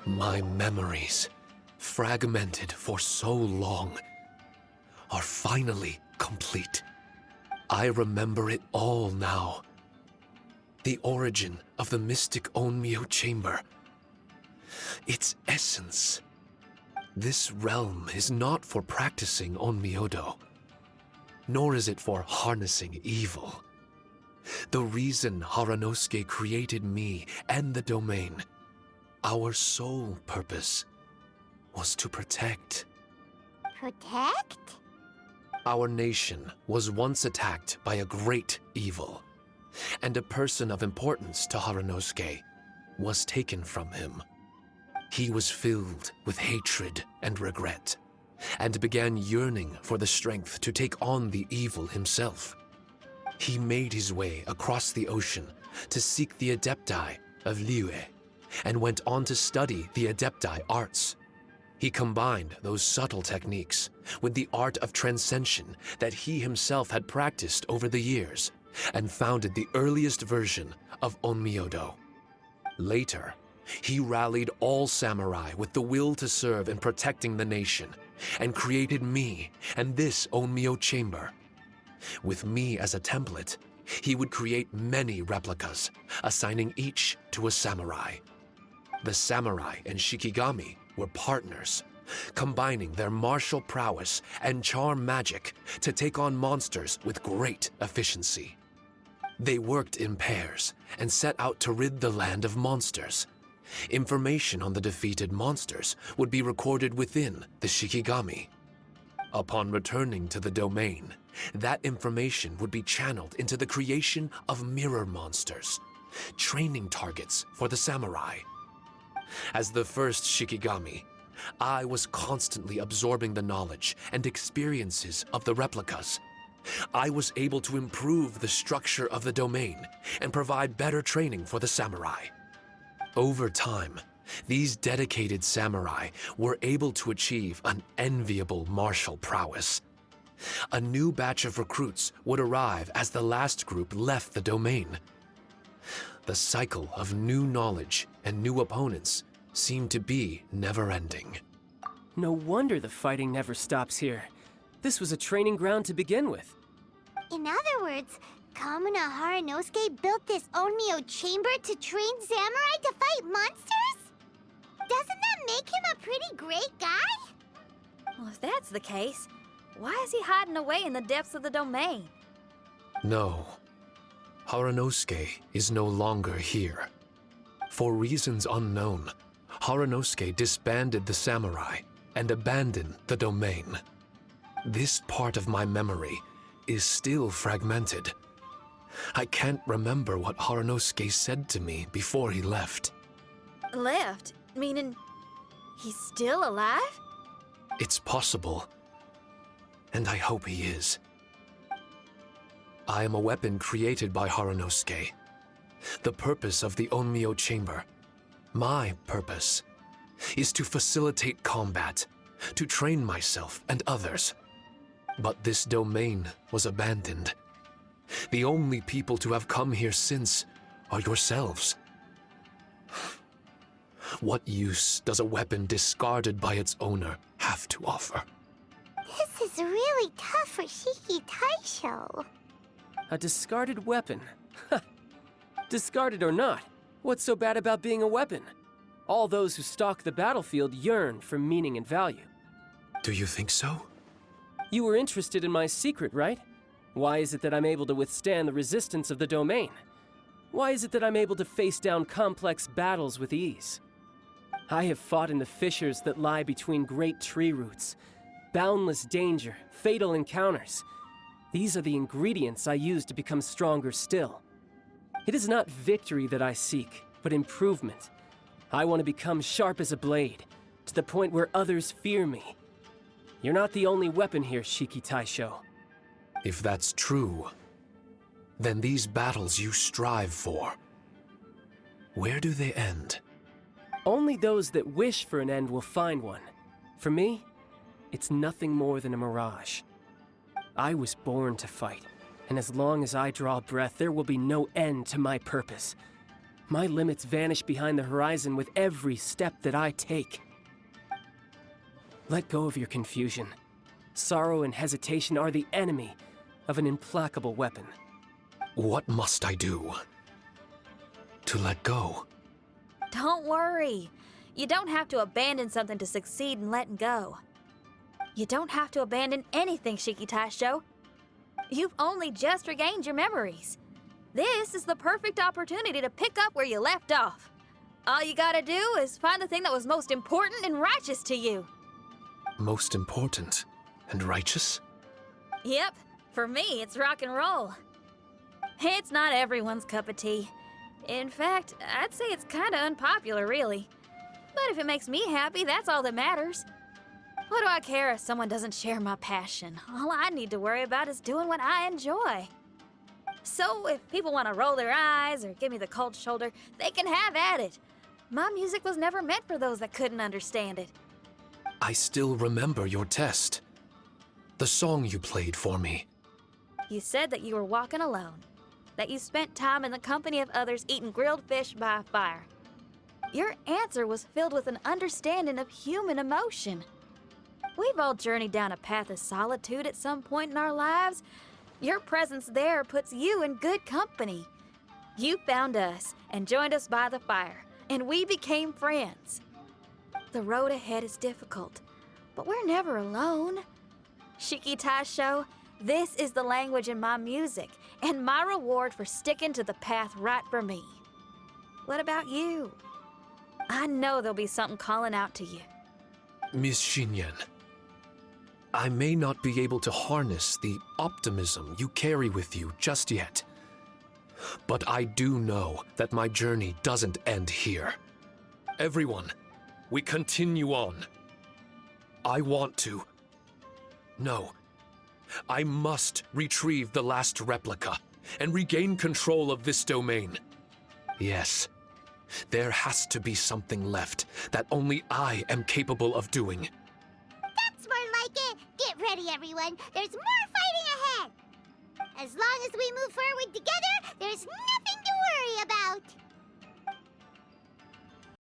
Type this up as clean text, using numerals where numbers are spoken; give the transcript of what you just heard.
My memories, fragmented for so long, are finally complete. I remember it all now. The origin of the mystic Onmyo chamber. Its essence. This realm is not for practicing Onmyodo, nor is it for harnessing evil. The reason Haranosuke created me and the domain, our sole purpose, was to protect. Protect? Our nation was once attacked by a great evil, and a person of importance to Haranosuke was taken from him. He was filled with hatred and regret, and began yearning for the strength to take on the evil himself. He made his way across the ocean to seek the Adepti of Liyue, and went on to study the Adepti arts. He combined those subtle techniques with the art of transcension that he himself had practiced over the years, and founded the earliest version of Onmyodo. Later, he rallied all samurai with the will to serve in protecting the nation, and created me and this Onmyo chamber. With me as a template, he would create many replicas, assigning each to a samurai. The samurai and Shikigami were partners, combining their martial prowess and charm magic to take on monsters with great efficiency. They worked in pairs and set out to rid the land of monsters. Information on the defeated monsters would be recorded within the Shikigami. Upon returning to the domain, that information would be channeled into the creation of mirror monsters, training targets for the samurai. As the first Shikigami, I was constantly absorbing the knowledge and experiences of the replicas. I was able to improve the structure of the domain and provide better training for the samurai. Over time, these dedicated samurai were able to achieve an enviable martial prowess. A new batch of recruits would arrive as the last group left the domain. The cycle of new knowledge and new opponents seemed to be never-ending. No wonder the fighting never stops here. This was a training ground to begin with. In other words, Kamuna Haranosuke built this Onmyo chamber to train samurai to fight monsters? Doesn't that make him a pretty great guy? Well, if that's the case, why is he hiding away in the depths of the domain? No. Haranosuke is no longer here. For reasons unknown, Haranosuke disbanded the samurai and abandoned the domain. This part of my memory is still fragmented. I can't remember what Haranosuke said to me before he left. Left? Meaning he's still alive? It's possible, and I hope he is. I am a weapon created by Haranosuke. The purpose of the Onmyo chamber, my purpose, is to facilitate combat, to train myself and others. But this domain was abandoned. The only people to have come here since are yourselves. What use does a weapon discarded by its owner have to offer? This is really tough for Shiki Taishou. A discarded weapon. Discarded or not, what's so bad about being a weapon? All those who stalk the battlefield yearn for meaning and value. Do you think so? You were interested in my secret, right? Why is it that I'm able to withstand the resistance of the domain? Why is it that I'm able to face down complex battles with ease? I have fought in the fissures that lie between great tree roots. Boundless danger, fatal encounters. These are the ingredients I use to become stronger still. It is not victory that I seek, but improvement. I want to become sharp as a blade, to the point where others fear me. You're not the only weapon here, Shiki Taishou. If that's true, then these battles you strive for, where do they end? Only those that wish for an end will find one. For me, it's nothing more than a mirage. I was born to fight, And as long as I draw breath, there will be no end to my purpose. My limits vanish behind the horizon with every step that I take. Let go of your confusion. Sorrow and hesitation are the enemy of an implacable weapon. What must I do to let go? Don't worry. You don't have to abandon something to succeed in letting go. You don't have to abandon anything, Shiki Taishou. You've only just regained your memories. This is the perfect opportunity to pick up where you left off. All you gotta do is find the thing that was most important and righteous to you. Most important and righteous? Yep, for me, it's rock and roll. It's not everyone's cup of tea. In fact, I'd say it's kinda unpopular, really. But if it makes me happy, that's all that matters. What do I care if someone doesn't share my passion? All I need to worry about is doing what I enjoy. So if people want to roll their eyes or give me the cold shoulder, they can have at it. My music was never meant for those that couldn't understand it. I still remember your test. The song you played for me. You said that you were walking alone, that you spent time in the company of others eating grilled fish by a fire. Your answer was filled with an understanding of human emotion. We've all journeyed down a path of solitude at some point in our lives. Your presence there puts you in good company. You found us and joined us by the fire, and we became friends. The road ahead is difficult, but we're never alone. Shiki Taishou, this is the language in my music, and my reward for sticking to the path right for me. What about you? I know there'll be something calling out to you. Miss Xinyan, I may not be able to harness the optimism you carry with you just yet. But I do know that my journey doesn't end here. Everyone, we continue on. I want to. No. I must retrieve the last replica and regain control of this domain. Yes. There has to be something left that only I am capable of doing. That's more like it. Get ready, everyone. There's more fighting ahead. As long as we move forward together, there's nothing